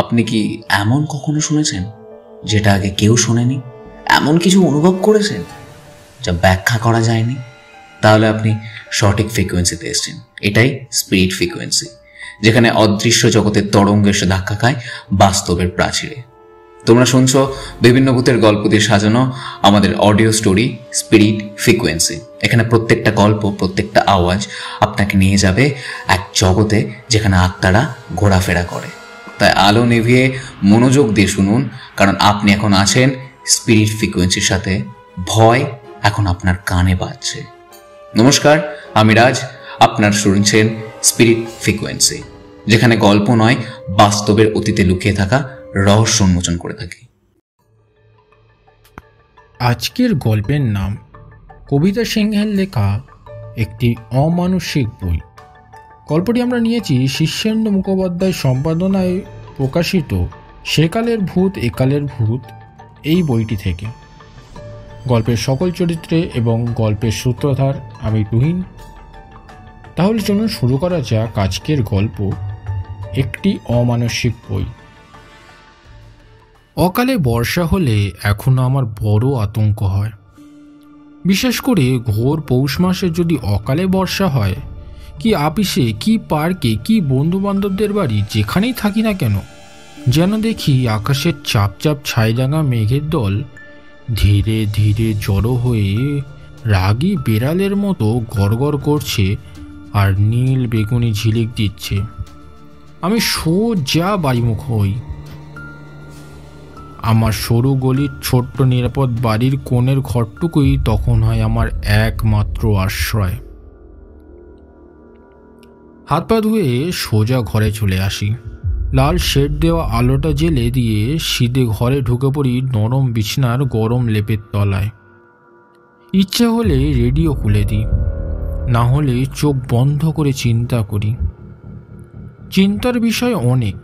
আপনি কি এমন কখনো শুনেছেন যেটা আগে কেউ শোনেনি? এমন কিছু অনুভব করেছেন যা ব্যাখ্যা করা যায়নি? তাহলে আপনি সঠিক ফ্রিকোয়েন্সিতে এসেছেন। এটাই স্পিরিট ফ্রিকোয়েন্সি, যেখানে অদৃশ্য জগতের তরঙ্গ এসে ধাক্কা খায় বাস্তবের প্রাচীরে। তোমরা শুনছ বিভিন্ন ভূতের গল্প দিয়ে সাজানো আমাদের অডিও স্টোরি স্পিরিট ফ্রিকোয়েন্সি। এখানে প্রত্যেকটা গল্প, প্রত্যেকটা আওয়াজ আপনাকে নিয়ে যাবে এক জগতে যেখানে আত্মারা ঘোরাফেরা করে। তাই আলো নিভিয়ে মনোযোগ দিয়ে শুনুন, কারণ আপনি এখন আছেন স্পিরিট ফ্রিকোয়েন্সির সাথে। ভয় এখন আপনার কানে বাজছে। নমস্কার, আমি রাজ। আপনার শুনছেন স্পিরিট ফ্রিকোয়েন্সি, যেখানে গল্প নয়, বাস্তবের অতীতে লুকিয়ে থাকা রহস্য উন্মোচন করে থাকি। আজকের গল্পের নাম কবিতা সিংহের লেখা একটি অমানুষিক বই। গল্পটি আমরা নিয়েছি শীর্ষেন্দু মুখোপাধ্যায় সম্পাদনায় প্রকাশিত সেকালের ভূত একালের ভূত এই বইটি থেকে। গল্পের সকল চরিত্রে এবং গল্পের সূত্রধার আমি তুহিন। তাহলে চলুন শুরু করা যাক আজকের গল্প, একটি অমানসিক বই। অকালে বর্ষা হলে এখনও আমার বড় আতঙ্ক হয়। বিশেষ করে ঘোর পৌষ মাসে যদি অকালে বর্ষা হয়, কি আপিসে, কি পার্কে, কি বন্ধুবান্ধবদের বাড়ি, যেখানেই থাকি না কেন, যেন দেখি আকাশের চাপ চাপ ছাইরাঙা মেঘের দল ধীরে ধীরে জড়ো হয়ে রাগী বেড়ালের মতো গড়গড় করছে আর নীল বেগুনি ঝিলিক দিচ্ছে। আমি সোজা বাড়িমুখ হই। আমার সরু গলির ছোট্ট নিরাপদ বাড়ির কোণের ঘরটুকুই তখন হয় আমার একমাত্র আশ্রয়। হাত পা ধুয়ে সোজা ঘরে চলে আসি। লাল শেড দেওয়া আলোটা জেলে দিয়ে সিধে ঘরে ঢুকে পড়ি নরম বিছানার গরম লেপের তলায়। ইচ্ছা হলে রেডিও খুলে দিই, না হলে চোখ বন্ধ করে চিন্তা করি। চিন্তার বিষয় অনেক,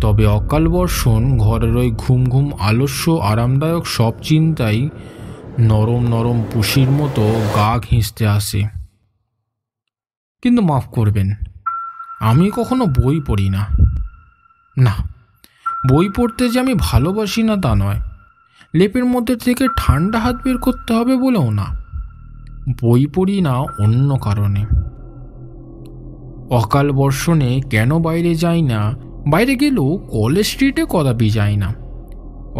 তবে অকাল বর্ষণ ঘরের ওই ঘুম ঘুম আলস্য আরামদায়ক সব চিন্তাই নরম নরম পুষির মতো গা ঘিঁচতে আসে। কিন্তু মাফ করবেন, আমি কখনো বই পড়ি না। না, বই পড়তে যে আমি ভালোবাসি না তা নয়, লেপের মধ্যে থেকে ঠান্ডা হাত বের করতে হবে বলেও না। বই পড়ি না অন্য কারণে। অকাল বর্ষণে কেন বাইরে যাই না, বাইরে গেলেও কলেজ স্ট্রিটে কদাপি যাই না।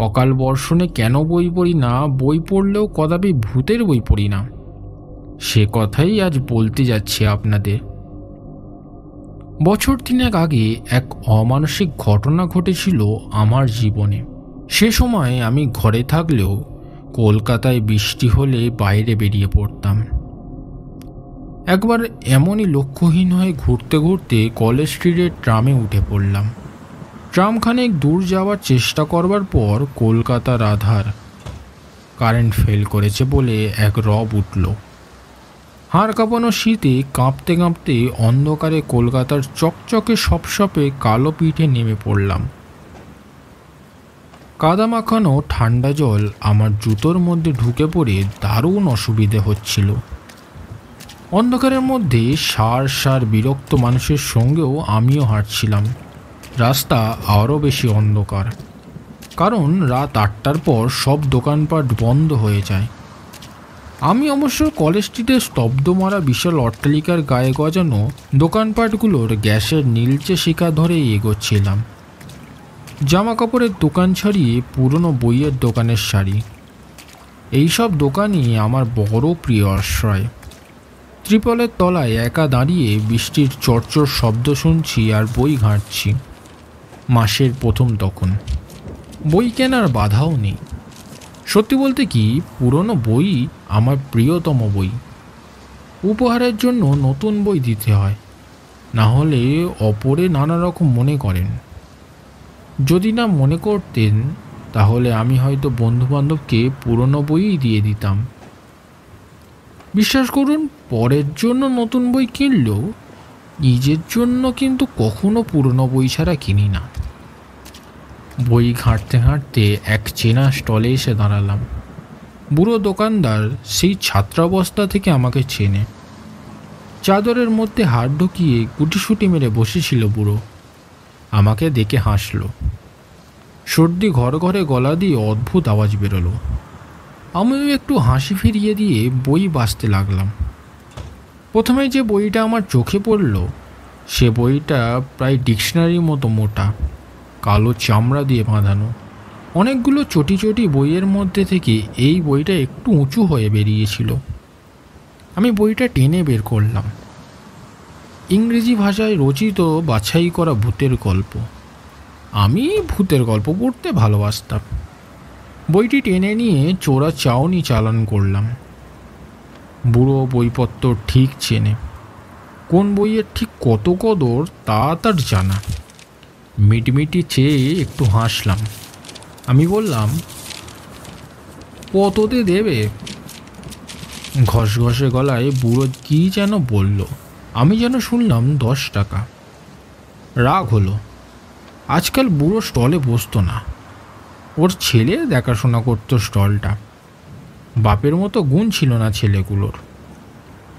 অকাল বর্ষণে কেন বই পড়ি না, বই পড়লেও কদাপি ভূতের বই পড়ি না, সে কথাই আজ বলতে যাচ্ছি আপনাদের। বছর 3 আগে এক অমানসিক ঘটনা ঘটেছিল আমার জীবনে। সে সময় আমি ঘরে থাকলেও কলকাতায় বৃষ্টি হলে বাইরে বেরিয়ে পড়তাম। একবার এমনই লক্ষ্যহীন হয়ে ঘুরতে ঘুরতে কলেজ স্ট্রিটের ট্রামে উঠে পড়লাম। ট্রামখানেক দূর যাওয়ার চেষ্টা করবার পর কলকাতার আধার। কারেন্ট ফেল করেছে বলে এক রব উঠল। হাড় কাঁপানো শীতে কাঁপতে কাঁপতে অন্ধকারে কলকাতার চকচকে সপসপে কালো পিঠে নেমে পড়লাম। কাদা মাখানো ঠান্ডা জল আমার জুতোর মধ্যে ঢুকে পড়ে দারুণ অসুবিধে হচ্ছিল। অন্ধকারের মধ্যে সার সার বিরক্ত মানুষের সঙ্গেও আমিও হাঁটছিলাম। রাস্তা আরও বেশি অন্ধকার, কারণ রাত 8টার পর সব দোকানপাট বন্ধ হয়ে যায়। আমি অবশ্য কলেজ স্ট্রিটের স্তব্ধ মারা বিশাল অট্টালিকার গায়ে গজানো দোকানপাটগুলোর গ্যাসের নীলচে শিখা ধরেই এগোচ্ছিলাম। জামা কাপড়ের দোকান ছাড়িয়ে পুরনো বইয়ের দোকানের সারি, এইসব দোকানই আমার বড় প্রিয় আশ্রয়। ত্রিপলের তলায় একা দাঁড়িয়ে বৃষ্টির চরচর শব্দ শুনছি আর বই ঘাঁটছি। মাসের প্রথম তখন, বই কেনার বাধাও নেই। সত্যি বলতে কি, পুরনো বই আমার প্রিয়তম বই। উপহারের জন্য নতুন বই দিতে হয়, না হলে অপরে নানা রকম মনে করেন। যদি না মনে করতেন, তাহলে আমি হয়তো বন্ধুবান্ধবকে পুরনো বইই দিয়ে দিতাম। বিশ্বাস করুন, পরের জন্য নতুন বই কিনলেও নিজের জন্য কিন্তু কখনো পুরনো বই ছাড়া কিনি না। বই ঘাঁটতে ঘাঁটতে এক চেনা স্টলে এসে দাঁড়ালাম। বুড়ো দোকানদার সেই ছাত্রাবস্থা থেকে আমাকে চেনে। চাদরের মধ্যে হাত ঢুকিয়ে গুটিসুটি মেরে বসেছিল বুড়ো। আমাকে দেখে হাসল। সর্দি ঘর ঘরে গলা দিয়ে অদ্ভুত আওয়াজ বেরোলো। আমিও একটু হাসি ফিরিয়ে দিয়ে বই বাঁচতে লাগলাম। প্রথমে যে বইটা আমার চোখে পড়ল সে বইটা প্রায় ডিকশনারির মতো মোটা, কালো চামড়া দিয়ে বাঁধানো। অনেকগুলো চটি চটি বইয়ের মধ্যে থেকে এই বইটা একটু উঁচু হয়ে বেরিয়েছিল। আমি বইটা টেনে বের করলাম। ইংরেজি ভাষায় রচিত বাছাই করা ভূতের গল্প। আমি ভূতের গল্প পড়তে ভালোবাসতাম। বইটি টেনে নিয়ে চোরা চাউনি চালান করলাম। বুড়ো বইপত্র ঠিক চেনে, কোন বইয়ের ঠিক কত কদর তা তার জানা। মিটমিটি চেয়ে একটু হাসলাম। আমি বললাম, কততে দেবে? ঘসঘসে গলায় বুড়ো কি যেন বলল। আমি যেন শুনলাম 10 টাকা। রাগ হলো। আজকাল বুড়ো স্টলে বসতো না, ওর ছেলে দেখাশোনা করতো স্টলটা। বাপের মতো গুণ ছিল না ছেলেগুলোর।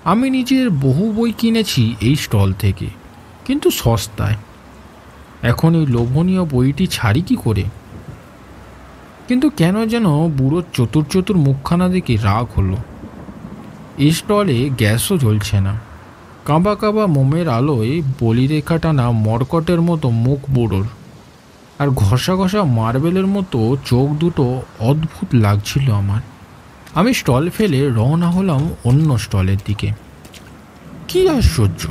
আমি নিজের বহু বই কিনেছি এই স্টল থেকে, কিন্তু সস্তায়। এখন এই লোভনীয় বইটি ছাড়ি কি করে? কিন্তু কেন যেন বুড়োর চতুর চতুর মুখখানা দেখে রাগ হলো। এই স্টলে গ্যাসও জ্বলছে না। কাঁবা কাঁবা মোমের আলোয় বলিরেখা টানা মরকটের মতো মুখ বুড়োর, আর ঘষা ঘষা মার্বেলের মতো চোখ দুটো অদ্ভুত লাগছিল আমার। আমি স্টল ফেলে রওনা হলাম অন্য স্টলের দিকে। কি আশ্চর্য,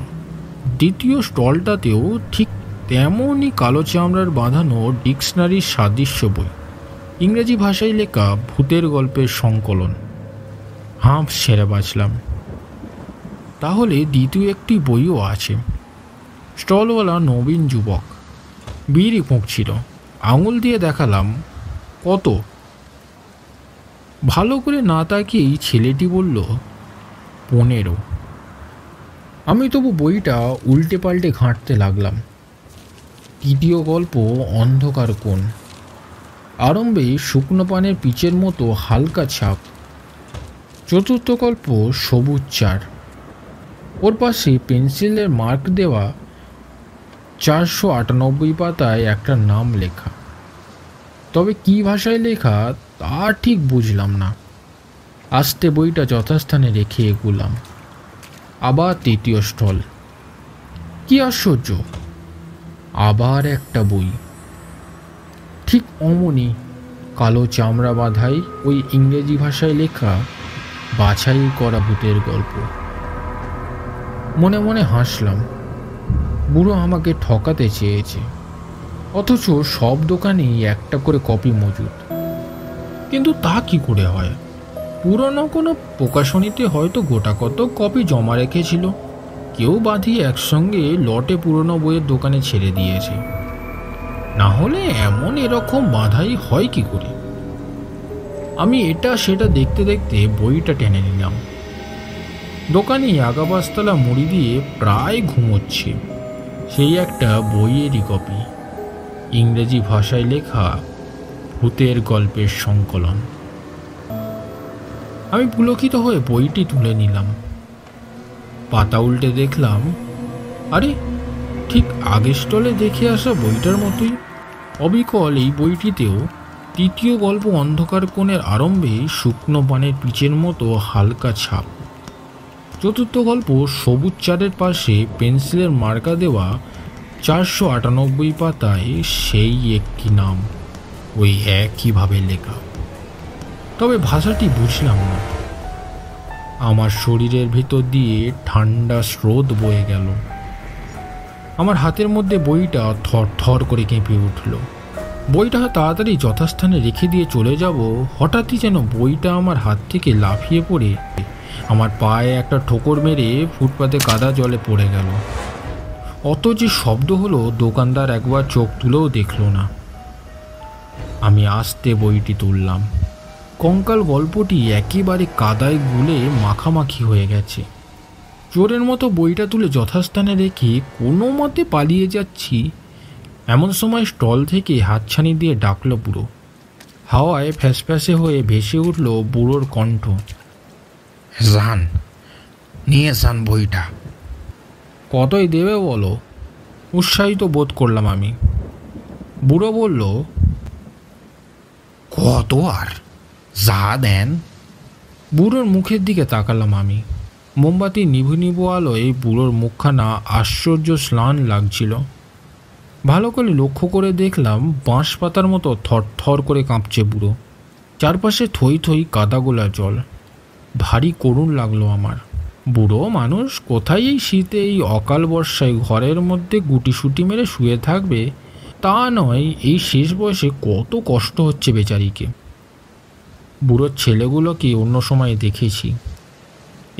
দ্বিতীয় স্টলটাতেও ঠিক তেমনই কালো চামড়ার বাঁধানো ডিকশনারির সাদৃশ্য বই, ইংরেজি ভাষায় লেখা ভূতের গল্পের সংকলন। হাঁপ ছেড়ে বাঁচলাম। তাহলে দ্বিতীয় একটি বইও আছে। স্টলওয়ালা নবীন যুবক, বিড়ি ফুঁকছিল। আঙুল দিয়ে দেখালাম, কত? ভালো করে না তাকিয়েই ছেলেটি বলল, 15। আমি তবু বইটা উল্টে পাল্টে ঘাঁটতে লাগলাম। তৃতীয় গল্প অন্ধকার কোণ। আরম্ভে শুকনো পানের পিচের মতো হালকা ছাপ। চতুর্থ গল্প সবুজ চার। ওর পাশে পেন্সিলের মার্ক দেওয়া 498 পাতায় একটা নাম লেখা। তবে কি ভাষায় লেখা তা ঠিক বুঝলাম না। আস্তে বইটা যথাস্থানে রেখে এগুলাম। আবার তৃতীয় স্টল। কি আশ্চর্য, আবার একটা বই, ঠিক অমনি কালো চামড়া বাঁধাই ওই ইংরেজি ভাষায় লেখা বাছাই করা ভূতের গল্প। মনে মনে হাসলাম। বুড়ো আমাকে ঠকাতে চেয়েছে, অথচ সব দোকানেই একটা করে কপি মজুদ। কিন্তু তা কি করে হয়? পুরনো কোনো প্রকাশনীতে হয়তো গোটা কত কপি জমা রেখেছিল, কেউ বাঁধিয়ে একসঙ্গে লটে পুরনো বইয়ের দোকানে ছেড়ে দিয়েছে। না হলে এমন এরকম বাঁধাই হয় কি করে? আমি এটা সেটা দেখতে দেখতে বইটা টেনে নিলাম। দোকানি আগাবাস্তলা মুড়ি দিয়ে প্রায় ঘুমোচ্ছে। সেই একটা বইয়েরই কপি, ইংরেজি ভাষায় লেখা ভূতের গল্পের সংকলন। আমি পুলকিত হয়ে বইটি তুলে নিলাম। পাতা উল্টে দেখলাম, আরে ঠিক আগের স্টলে দেখে আসা বইটার মতোই। অবিকল এই বইটিতেও তৃতীয় গল্প অন্ধকার কোণের আরম্ভে শুকনো পানের পিচের মতো হালকা ছাপ। চতুর্থ গল্প সবুজ চারের পাশে পেন্সিলের মার্কা দেওয়া 498 পাতায় সেই একটি নাম, ওই একইভাবে লেখা। তবে ভাষাটি বুঝলাম না। আমার শরীরের ভিতর দিয়ে ঠান্ডা স্রোত বয়ে গেল। আমার হাতের মধ্যে বইটা থর থর করে কেঁপে উঠল। বইটা তাড়াতাড়ি যথাস্থানে রেখে দিয়ে চলে যাব, হঠাৎই যেন বইটা আমার হাত থেকে লাফিয়ে পড়ে আমার পায়ে একটা ঠোকর মেরে ফুটপাতে কাদা জলে পড়ে গেল। অত যে শব্দ হলো, দোকানদার একবার চোখ তুলেও দেখল না। আমি আস্তে বইটি তুললাম। কঙ্কাল গল্পটি একেবারে কাদায় গুলে মাখামাখি হয়ে গেছে। চোরের মতো বইটা তুলে যথাস্থানে রেখে কোনো মতে পালিয়ে যাচ্ছি, এমন সময় স্টল থেকে হাতছানি দিয়ে ডাকল বুড়ো। হাওয়ায় ফ্যাসফ্যাসে হয়ে ভেসে উঠল বুড়োর কণ্ঠ, যান নিয়ে যান বইটা। কতই দেবে বলো? উৎসাহিত বোধ করলাম আমি। বুড়ো বলল, কত আর, যা দেন। বুড়োর মুখের দিকে তাকালাম আমি। মোমবাতি নিভু নিভু আলোয় বুড়োর মুখখানা আশ্চর্য স্নান লাগছিল। ভালো করে লক্ষ্য করে দেখলাম বাঁশ পাতার মতো থরথর করে কাঁপছে বুড়ো। চারপাশে থই থই কাদাগোলা জল। ভারী করুণ লাগলো আমার। বুড়ো মানুষ কোথায় এই শীতে এই অকাল বর্ষায় ঘরের মধ্যে গুটিসুটি মেরে শুয়ে থাকবে তা নয়, এই শেষ বয়সে কত কষ্ট হচ্ছে বেচারিকে। বুড়োর ছেলেগুলোকে অন্য সময় দেখেছি।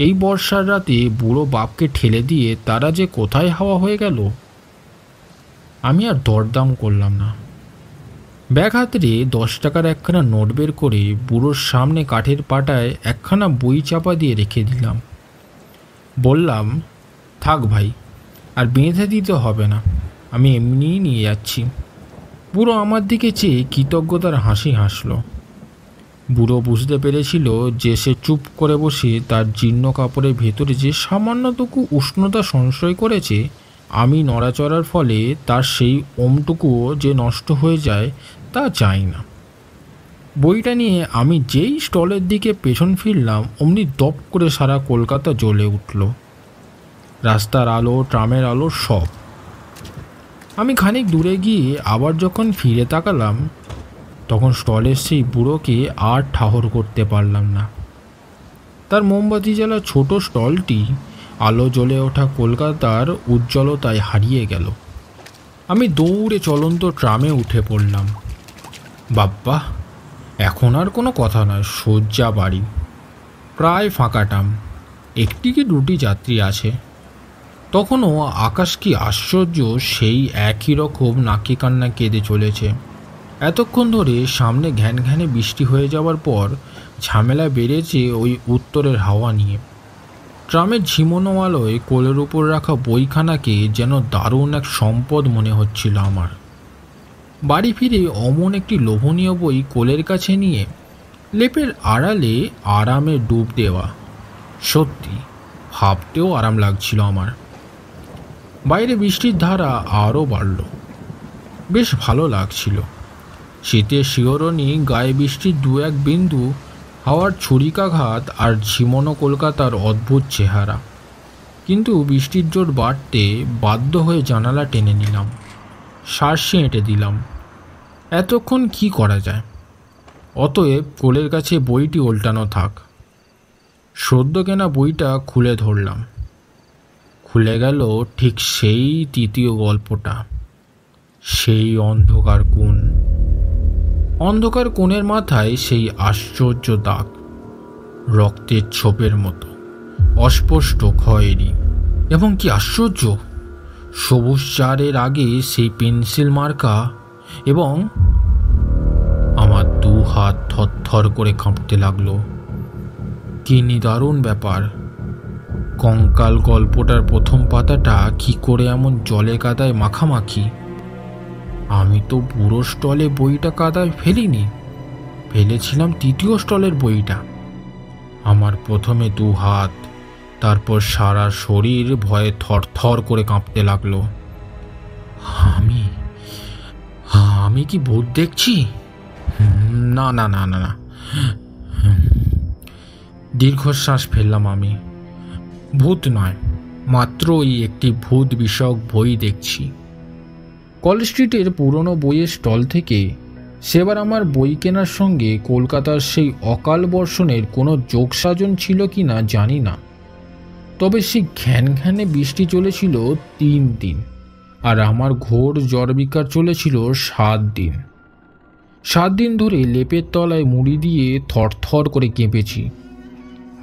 এই বর্ষার রাতে বুড়ো বাপকে ঠেলে দিয়ে তারা যে কোথায় হাওয়া হয়ে গেল। আমি আর দরদাম করলাম না। ব্যাগ হাতড়ে 10 টাকার একখানা নোট বের করে বুড়োর সামনে কাঠের পাটায় একখানা বই চাপা দিয়ে রেখে দিলাম। বললাম, থাক ভাই, আর বেঁধে দিতে হবে না, আমি এমনিই নিয়ে যাচ্ছি। বুড়ো আমার দিকে চেয়ে কৃতজ্ঞতার হাসি হাসল। বুড়ো বুঝতে পেরেছিল যে সে চুপ করে বসে তার জীর্ণ কাপড়ের ভেতরে যে সামান্যটুকু উষ্ণতা সঞ্চয় করেছে, আমি নড়াচড়ার ফলে তার সেই ওমটুকুও যে নষ্ট হয়ে যায় তা চাই না। বইটা নিয়ে আমি যেই স্টলের দিকে পেছন ফিরলাম, অমনি দপ করে সারা কলকাতা জ্বলে উঠল। রাস্তার আলো, ট্রামের আলো, সব। আমি খানিক দূরে গিয়ে আবার যখন ফিরে তাকালাম, তখন স্টলের সেই বুড়োকে আর ঠাহর করতে পারলাম না। তার মোমবাতি জ্বালা ছোট স্টলটি আলো জ্বলে ওঠা কলকাতার উজ্জ্বলতায় হারিয়ে গেল। আমি দৌড়ে চলন্ত ট্রামে উঠে পড়লাম। বাব্বা, এখন আর কোনো কথা নয়, শয্যা বাড়ি। প্রায় ফাঁকা ট্রাম, একটি কি দুটি যাত্রী আছে। তখনও আকাশ কি আশ্চর্য, সেই একই রকম নাকি কান্না কেঁদে চলেছে। এতক্ষণ ধরে সামনে ঘ্যান ঘ্যানে বৃষ্টি হয়ে যাওয়ার পর ঝামেলা বেড়েছে ওই উত্তরের হাওয়া নিয়ে। ট্রামের ঝিমোনো আলোয় কোলের উপর রাখা বইখানাকে যেন দারুণ এক সম্পদ মনে হচ্ছিল আমার। বাড়ি ফিরে অমন একটি লোভনীয় বই কোলের কাছে নিয়ে লেপের আড়ালে আরামে ডুব দেওয়া, সত্যি ভাবতেও আরাম লাগছিল আমার। বাইরে বৃষ্টির ধারা আরও বাড়ল, বেশ ভালো লাগছিল। শীতের শিহরণী, গায়ে বৃষ্টির 2-1 বিন্দু, হাওয়ার ছুরিকাঘাত আর ঝিমোনো কলকাতার অদ্ভুত চেহারা। কিন্তু বৃষ্টির জোর বাড়তে বাধ্য হয়ে জানালা টেনে নিলাম, শার্সে এঁটে দিলাম। এতক্ষণ কি করা যায়? অতএব কোলের কাছে বইটি ওল্টানো থাক। সদ্য কেনা বইটা খুলে ধরলাম। খুলে গেল ঠিক সেই তৃতীয় গল্পটা, সেই অন্ধকার কোণ। অন্ধকার কোণের মাথায় সেই আশ্চর্য দাগ, রক্তের ছোপের মতো, অস্পষ্ট খয়েরি। এবং কি আশ্চর্য, সবুজ চারের আগে সেই পেন্সিল মার্কা। এবং আমার 2 হাত থরথর করে কাঁপতে লাগলো। কি নিদারুণ ব্যাপার! কঙ্কাল গল্পটার প্রথম পাতাটা কি করে এমন জলে কাদায় মাখামাখি? আমি তো পুরো স্টলে বইটা কাদায় ফেলিনি, ফেলেছিলাম তৃতীয় স্টলের বইটা। আমার প্রথমে 2 হাত, তারপর সারা শরীর ভয়ে থরথর করে কাঁপতে লাগলো। আমি কি ভূত দেখছি? না না না না না। দীর্ঘশ্বাস ফেললাম আমি। ভূত নয়, মাত্রই একটি ভূত বিষয়ক বই দেখছি। কল স্ট্রিটের পুরনো বইয়ের স্টল থেকে। সেবার আমার বই কেনার সঙ্গে কলকাতার সেই অকাল বর্ষণের কোনো যোগসাজন ছিল কি না জানি না, তবে সেই ঘ্যান ঘ্যানে বৃষ্টি চলেছিল 3 দিন, আর আমার ঘোর জ্বর বিকার চলেছিল 7 দিন। 7 দিন ধরে লেপের তলায় মুড়ি দিয়ে থরথর করে কেঁপেছি,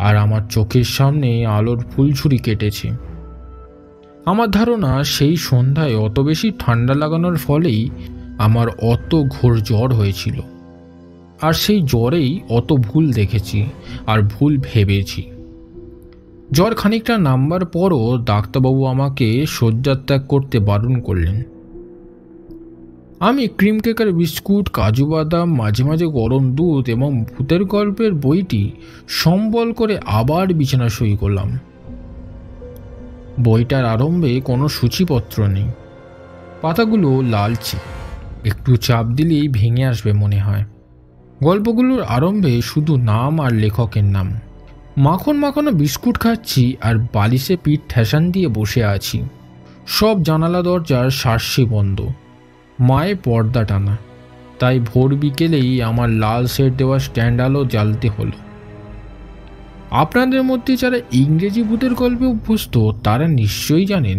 আর আমার চোখের সামনে আলোর ফুলছুরি কেটেছে। আমার ধারণা সেই সন্ধ্যায় অত বেশি ঠান্ডা লাগানোর ফলেই আমার অত ঘোর জ্বর হয়েছিল, আর সেই জ্বরেই অত ভুল দেখেছি আর ভুল ভেবেছি। জ্বর খানিকটা নামবার পরও ডাক্তারবাবু আমাকে শয্যাত্যাগ করতে বারণ করলেন। আমি ক্রিম কেকার বিস্কুট, কাজু বাদাম, মাঝে মাঝে গরম দুধ এবং ভূতের গল্পের বইটি সম্বল করে আবার বিছানা শুয়ে করলাম। বইটার আরম্ভে কোনো সূচিপত্র নেই, পাতাগুলো লালচে, একটু চাপ দিলেই ভেঙে আসবে মনে হয়। গল্পগুলোর আরম্ভে শুধু নাম আর লেখকের নাম। মাখন মাখানো বিস্কুট খাচ্ছি আর বালিশে পিঠ ঠেসান দিয়ে বসে আছি। সব জানালা দরজার শার্সি বন্ধ, মায়ে পর্দা টানা, তাই ভোর বিকেলেই আমার লাল শেড দেওয়া স্ট্যান্ড আলো জ্বালতে হলো। আপনাদের মধ্যে যারা ইংরেজি ভূতের গল্পে অভ্যস্ত তারা নিশ্চয়ই জানেন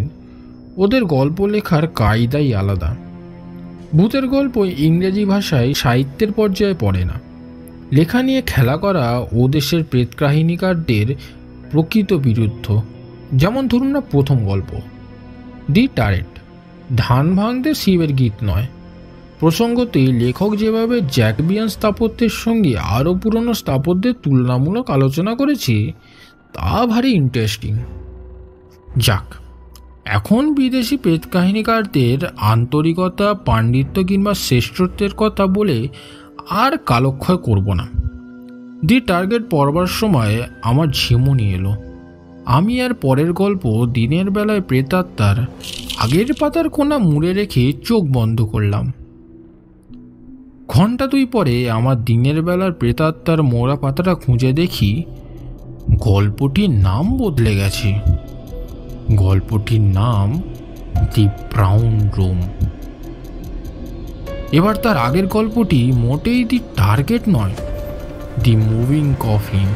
ওদের গল্প লেখার কায়দাই আলাদা। ভূতের গল্প ইংরেজি ভাষায় সাহিত্যের পর্যায়ে পড়ে না। লেখা নিয়ে খেলা করা ও দেশের প্রেতকাহিনীকারদের প্রকৃত বিরুদ্ধ। যেমন ধরুন না প্রথম গল্প দি টারেট, ধান ভাঙতে শিবের গীত নয়। প্রসঙ্গতে লেখক যেভাবে জ্যাকবিয়ান স্থাপত্যের সঙ্গে আরও পুরনো স্থাপত্যের তুলনামূলক আলোচনা করেছে তা ভারী ইন্টারেস্টিং। যাক, এখন বিদেশি প্রেতকাহিনীকারদের আন্তরিকতা, পাণ্ডিত্য কিংবা শ্রেষ্ঠত্বের কথা বলে আর কালক্ষয় করব না। দি টার্গেট পড়বার সময় আমার ঝিমুনি এলো। আমি আর পরের গল্প দিনের বেলায় প্রেতাত্মার আগের পাতার কোণা মুড়ে রেখে চোখ বন্ধ করলাম। ঘন্টা দুই পরে আমার দিনের বেলার প্রেতাত্মার মোড়া পাতাটা খুঁজে দেখি গল্পটির নাম বদলে গেছে। গল্পটির নাম দি ব্রাউন রুম। এবার তার আগের গল্পটি মোটেই দি টার্গেট নয়, দি মুভিং কফিন।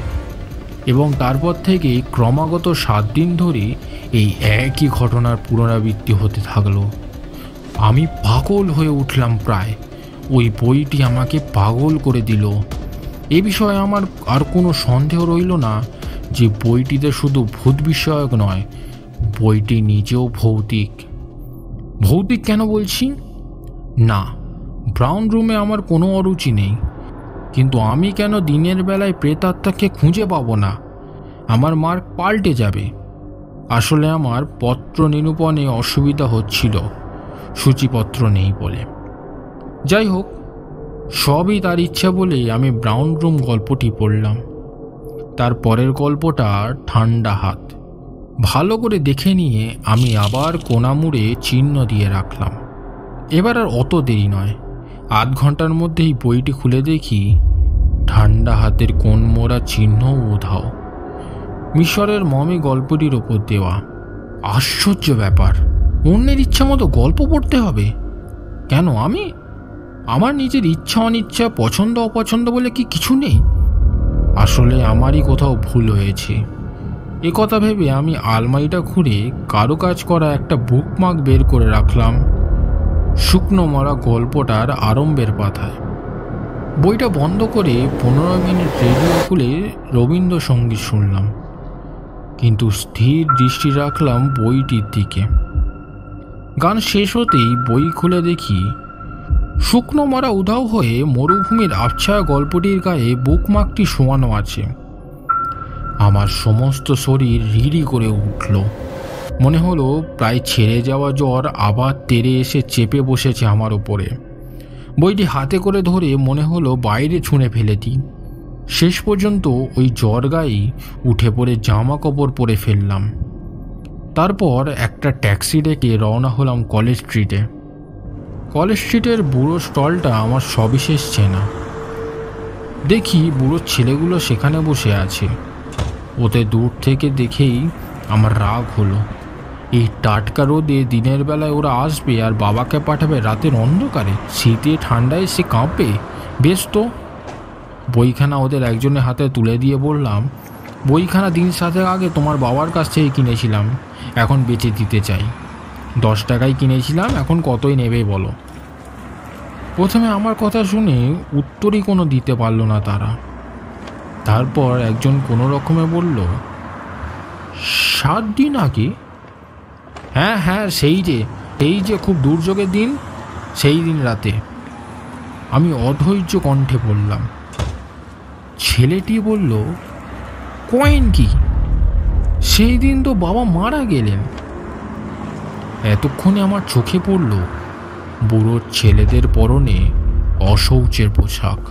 এবং তারপর থেকে ক্রমাগত 7 দিন ধরে এই একই ঘটনার পুনরাবৃত্তি হতে থাকলো। আমি পাগল হয়ে উঠলাম প্রায়। ওই বইটি আমাকে পাগল করে দিল। এ বিষয়ে আমার আর কোনো সন্দেহ রইল না যে বইটিতে শুধু ভূত বিষয়ক নয়, বইটি নিজেও ভৌতিক। ভৌতিক কেন বলছি? না, ব্রাউন রুমে আমার কোনো অরুচি নেই, কিন্তু আমি কেন দিনের বেলায় প্রেতাত্মাকে খুঁজে পাবো না? আমার মার্ক পাল্টে যাবে। আসলে আমার পত্র নিরূপণে অসুবিধা হচ্ছিল, সূচিপত্র নেই বলে। যাই হোক, সবই তার ইচ্ছা বলেই আমি ব্রাউন রুম গল্পটি পড়লাম। তার পরের গল্পটা ঠান্ডা হাত। ভালো করে দেখে নিয়ে আমি আবার কোণা মুড়ে চিহ্ন দিয়ে রাখলাম। এবার আর অত দেরি নয়, 8 ঘন্টার মধ্যেই বইটি খুলে দেখি ঠান্ডা হাতের কোণ মোড়া চিহ্ন উধাও। মিশরের মমি গল্পটির ওপর দেওয়া। আশ্চর্য ব্যাপার, অন্যের ইচ্ছা মতো গল্প পড়তে হবে কেন? আমার নিজের ইচ্ছা অনিচ্ছা, পছন্দ অপছন্দ বলে কি কিছু নেই? আসলে আমারই কোথাও ভুল হয়েছে। এ কথা ভেবে আমি আলমারিটা খুঁড়ে কারুকাজ করা একটা বুকমার্ক বের করে রাখলাম শুকনো মরা গল্পটার আরম্ভের পাতায়। বইটা বন্ধ করে 15 মিনিট রেডিও খুলে রবীন্দ্রসঙ্গীত শুনলাম, কিন্তু স্থির দৃষ্টি রাখলাম বইটির দিকে। গান শেষ হতেই বই খুলে দেখি শুকনো মরা উধাও হয়ে মরুভূমির আবছায়া গল্পটির গায়ে বুকমার্কটি শোয়ানো আছে। আমার সমস্ত শরীর রিরি করে উঠল। মনে হলো প্রায় ছেড়ে যাওয়া জ্বর আবার তেড়ে এসে চেপে বসেছে আমার ওপরে। বইটি হাতে করে ধরে মনে হলো বাইরে ছুঁড়ে ফেলে দিই। শেষ পর্যন্ত ওই জ্বর গায়েই উঠে পড়ে জামা কাপড় পরে ফেললাম। তারপর একটা ট্যাক্সি ডেকে রওনা হলাম কলেজ স্ট্রিটে। কলেজ স্ট্রিটের বুড়ো স্টলটা আমার সবিশেষ চেনা। দেখি বুড়ো ছেলেগুলো সেখানে বসে আছে। ওতে দূর থেকে দেখেই আমার রাগ হলো। এই টাটকা রোদে দিনের বেলায় ওরা আসবে আর বাবাকে পাঠাবে রাতের অন্ধকারে? শীতে ঠান্ডায় সে কাঁপবে। বেশ তো। বইখানা ওদের একজনের হাতে তুলে দিয়ে বললাম, বইখানা দিন 7 আগে তোমার বাবার কাছ থেকে কিনেছিলাম, এখন বেচে দিতে চাই। 10 টাকায় কিনেছিলাম, এখন কতই নেবে বলো? প্রথমে আমার কথা শুনে উত্তরই কোনো দিতে পারল না তারা। তারপর একজন কোনো রকমে বলল, 7 দিন আগে? হ্যাঁ, সেই যে খুব দুর্যোগের দিন, সেই দিন রাতে। আমি অধৈর্য কণ্ঠে বললাম। ছেলেটি বলল, কয়েন কি? সেই দিন তো বাবা মারা গেলেন। এতক্ষণে আমার চোখে পড়ল বুড়োর ছেলেদের পরনে অশৌচের পোশাক।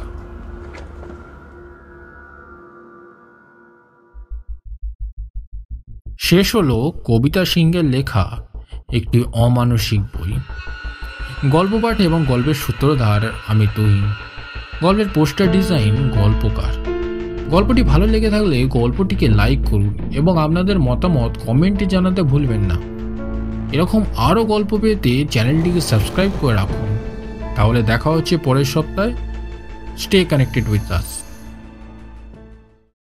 শেষ হলো কবিতা সিংহের লেখা একটি অমানসিক বই। গল্প পাঠ এবং গল্পের সূত্রধার আমি তুহিন। গল্পের পোস্টার ডিজাইন গল্পকার। গল্পটি ভালো লেগে থাকলে গল্পটিকে লাইক করুন এবং আপনাদের মতামত কমেন্টে জানাতে ভুলবেন না। এরকম আরও গল্প পেতে চ্যানেলটিকে সাবস্ক্রাইব করে রাখুন। তাহলে দেখা হচ্ছে পরের সপ্তাহে। Stay connected with us.